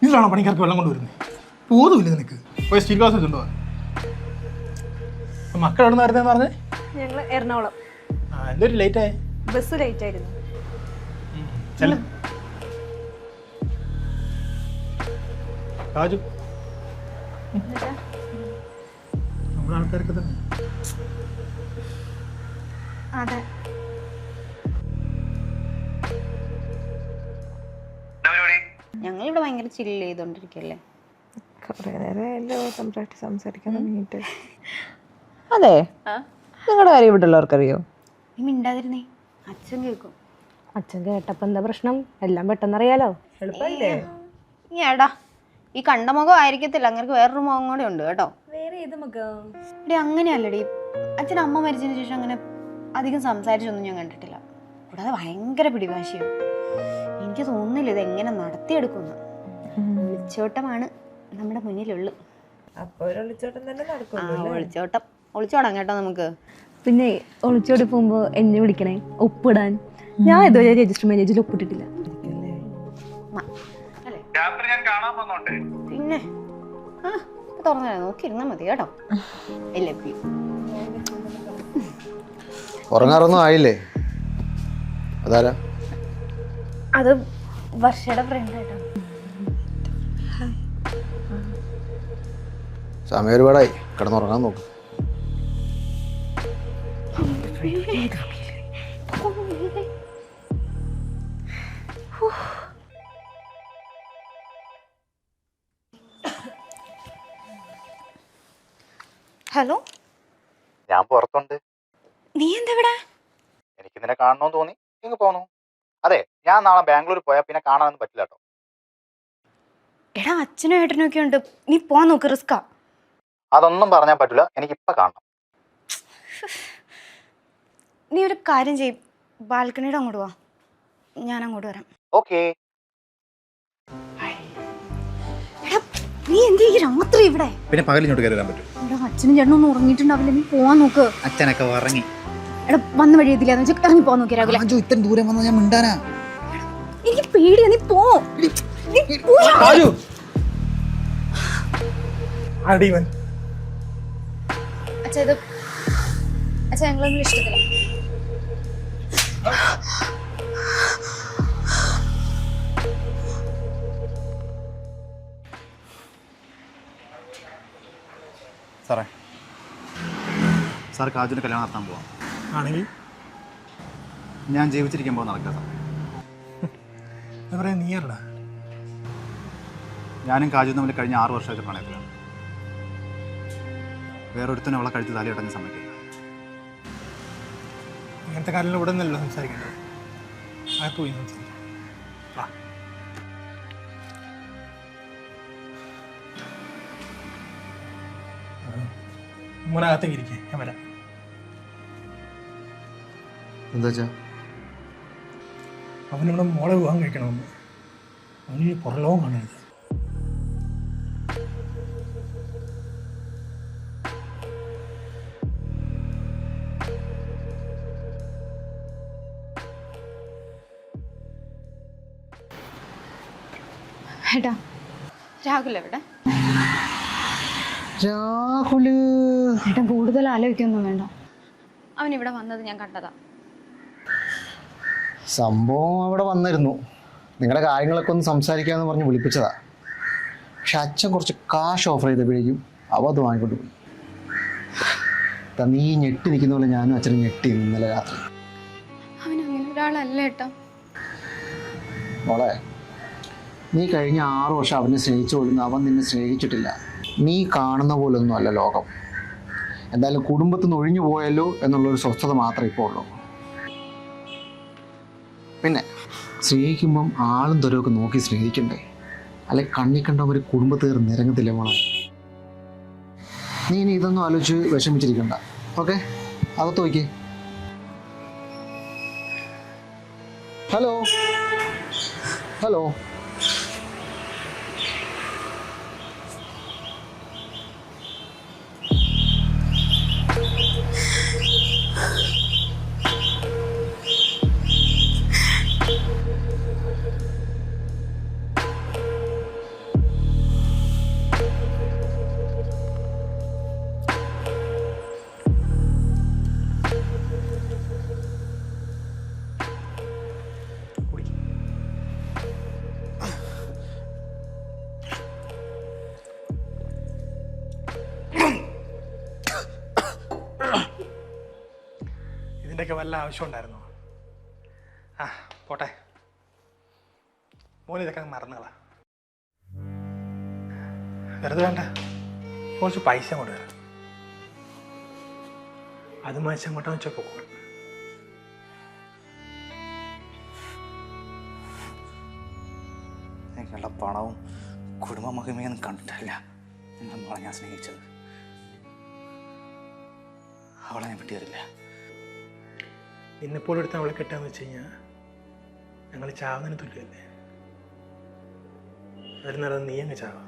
ഇതിലാണോ പണിക്കാർക്ക് വെള്ളം കൊണ്ടുവരുന്നത്? പോതുമില്ല നിനക്ക്. പോയി സ്റ്റീൽ ഗ്ലാസ് വെച്ചിട്ടുണ്ടോ? മക്കൾ എവിടെ നിന്ന് വരുന്നതെന്ന് പറഞ്ഞേ? ഞങ്ങൾ എറണാകുളം. എന്തൊരു ലേറ്റ് ആയി? ബസ് ലേറ്റ് ആയിരുന്നു. കാജു നമ്മുടെ ആൾക്കാരൊക്കെ തന്നെ. അതെ. ഞങ്ങളിവിടെ ഭയങ്കര ചില്ല് ചെയ്തോണ്ടിരിക്കല്ലേ. കുറേ നേരമായല്ലോ സംസാരിക്കാൻ തുടങ്ങിയിട്ട്. അതെ, നിങ്ങളുടെ കാര്യം ഇവിടെ ഉള്ളവർക്കറിയോ? നീ മിണ്ടാതിരുന്നേ, അച്ഛൻ കേൾക്കും. അച്ഛൻ കേട്ടപ്പോ എന്താ പ്രശ്നം? എല്ലാം പെട്ടെന്നറിയാലോ. എളുപ്പമില്ലേ? ഈ എടാ, ഈ കണ്ട മുഖം ആയിരിക്കത്തില്ല, അങ്ങനെ വേറൊരു മുഖം കൂടെ ഉണ്ട് കേട്ടോ. വേറെ ഏത് മുഖം? ഇടി അങ്ങനെയല്ലടി, അച്ഛൻ അമ്മ മരിച്ചതിന് ശേഷം അങ്ങനെ അധികം സംസാരിച്ചൊന്നും ഞാൻ കണ്ടിട്ടില്ല. കൂടാതെ ഭയങ്കര പിടിവാശിയാണ്. എനിക്ക് തോന്നുന്നില്ല ഇത് എങ്ങനെ നടത്തിയെടുക്കുന്നു. ഒളിച്ചോട്ടമാണ് നമ്മുടെ മുന്നിലുള്ളു. അപ്പൊ ഒരു ഒളിച്ചോട്ടം തന്നെ നടക്കും. ഒളിച്ചോടാം കേട്ടോ നമുക്ക്. പിന്നെ ഒളിച്ചോടി പോകുമ്പോ എന്നെ വിളിക്കണേ ഒപ്പിടാൻ. ഞാൻ ഇതുവരെ രജിസ്റ്റർ മാരേജിൽ ഒപ്പിട്ടിട്ടില്ല. പിന്നെ തുറന്നു നോക്കിയിരുന്നാ മതി കേട്ടോ. I love you. ഉറങ്ങാറൊന്നും ആയില്ലേ? അതാരാ? അത് വർഷയുടെ ഫ്രണ്ട് ആയിട്ടാണ്. സമയം ഒരുപാടായി, കിടന്നുറങ്ങാൻ നോക്കും. ഹലോ, ഞാൻ പുറത്തുണ്ട്. നീ എന്താ ഇവിടെ? എനിക്ക് നിന്നെ കാണണമെന്ന് തോന്നി, ഇങ്ങ് പോന്നു. അതെ, ഞാൻ നാളെ ബാംഗ്ലൂർ പോയാൽ പിന്നെ കാണാനൊന്നും പറ്റില്ല കേട്ടോ. എടാ, അച്ഛനും ഏട്ടനും ഒക്കെ ഉണ്ട്, നീ പോവാൻ നോക്ക്, റിസ്കാ. അതൊന്നും പറഞ്ഞാൽ പറ്റില്ല, എനിക്കിപ്പോൾ കാണണം. നീ ഒരു കാര്യം ചെയ്യും, ബാൽക്കണിയുടെ അങ്ങോട്ട് വാ, ഞാൻ അങ്ങോട്ട് വരാം. ഓക്കേ. എടാ, നീ എന്ത് ഈ രാത്രി ഇവിടെ? പിന്നെ പകലിങ്ങോട്ട് കയറി വരാൻ പറ്റും? എടാ, അച്ഛനും ചേട്ടനൊന്നും ഉറങ്ങിയിട്ടുണ്ടാവില്ല, നീ പോവാൻ നോക്ക്. അച്ഛനൊക്കെ ഉറങ്ങി. എടാ, വന്ന വഴി എത്തില്ലാന്ന് വെച്ചാൽ ഇറങ്ങി പോവാൻ നോക്കി രാവിലെ. ഇത്രയും ദൂരം വന്നാൽ ഞാൻ മിണ്ടാനാ. എനിക്ക് പേടിയാ, നീ പോ. അച്ഛാ, ഇത് അച്ഛാ ഞങ്ങളൊന്നും ഇഷ്ടത്തില്ല. സാറേ, സാർ കാജുവിന് കല്യാണം നടത്താൻ പോവാം. ആണെങ്കിൽ ഞാൻ ജീവിച്ചിരിക്കുമ്പോൾ നടക്കുക സാർ. എന്താ പറയാ, നീ അല്ല ഞാനും കാജു തമ്മിൽ കഴിഞ്ഞ 6 വർഷമായിട്ട് പ്രണയത്തിലാണ്. വേറൊരുത്തനും അവളെ കഴിച്ച് തലയിടങ്ങി സമ്മതിക്കില്ല. ഇങ്ങനത്തെ കാര്യങ്ങൾ ഇവിടെ നിന്നല്ലോ സംസാരിക്കേണ്ടത്. അകത്ത് പോയി സംസാരിക്കാം. മോനകത്തേക്ക് ഇരിക്കേ, ഞാൻ വരാം. എന്താ വെച്ചാ? അവനിവിടെ മോളെ വിവാഹം കഴിക്കണമെന്ന്. അവന് പുറലോകം കാണരുത്. ഏട്ടാ, രാഹുൽ എവിടെ? രാഹുല് ഏട്ടൻ കൂടുതൽ ആലോചിക്കൊന്നും വേണ്ട, അവൻ ഇവിടെ വന്നത് ഞാൻ കണ്ടതാ. സംഭവം അവിടെ വന്നിരുന്നു. നിങ്ങളുടെ കാര്യങ്ങളൊക്കെ ഒന്ന് സംസാരിക്കാമെന്ന് പറഞ്ഞ് വിളിപ്പിച്ചതാ. പക്ഷെ അച്ഛൻ കുറച്ച് കാശ് ഓഫർ ചെയ്തപ്പോഴേക്കും അവ അത് വാങ്ങിക്കൊണ്ട് പോയി. നീ ഞെട്ടി നിൽക്കുന്ന പോലെ ഞാനും അച്ഛനും ഞെട്ടി ഇന്നലെ രാത്രി. അവൻ അങ്ങനെ ഒരാളല്ല ഏട്ടാ. മോളെ, നീ കഴിഞ്ഞ 6 വർഷം അവനെ സ്നേഹിച്ചു കൊള്ളുന്ന അവൻ നിന്നെ സ്നേഹിച്ചിട്ടില്ല. നീ കാണുന്ന പോലൊന്നും അല്ല ലോകം. എന്തായാലും കുടുംബത്തിൽ നിന്ന് ഒഴിഞ്ഞു പോയല്ലോ എന്നുള്ളൊരു സ്വസ്ഥത മാത്രമേ ഇപ്പോൾ ഉള്ളൂ. പിന്നെ സ്നേഹിക്കുമ്പം ആളും തരമൊക്കെ നോക്കി സ്നേഹിക്കണ്ടേ? അല്ലെ കണ്ണി കണ്ടവർ കുടുംബത്തിൽ നിരങ്ങത്തില്ലേ മോളെ? നീ ഇനി ഇതൊന്നും ആലോചിച്ച് വിഷമിച്ചിരിക്കണ്ട. ഓക്കെ, അകത്ത് നോക്കിയേ. ഹലോ ഹലോ ഇതിൻ്റെയൊക്കെ വല്ല ആവശ്യം ഉണ്ടായിരുന്നോ? ആ പോട്ടെ, മോൻ ഇതൊക്കെ മറന്നുകളാ. വെറുതെ വേണ്ട, കുറച്ച് പൈസ കൊണ്ട് വരാം, അത് മാച്ച് അങ്ങോട്ട് വെച്ചാൽ പോകും. എനിക്കുള്ള പണവും കുടുംബ മഹിമയൊന്നും കണ്ടിട്ടില്ല എൻ്റെ മോളെ ഞാൻ സ്നേഹിച്ചത്. അവളെ ഞാൻ വിട്ടുതരില്ല. നിന്നെപ്പോലും എടുത്ത് അവളെ കെട്ടാന്ന് വെച്ച് കഴിഞ്ഞാൽ ഞങ്ങൾ ചാവുന്നതിന് തുല്യമല്ലേ. അതിൽ നല്ലത് നീ അങ്ങ് ചാവാ.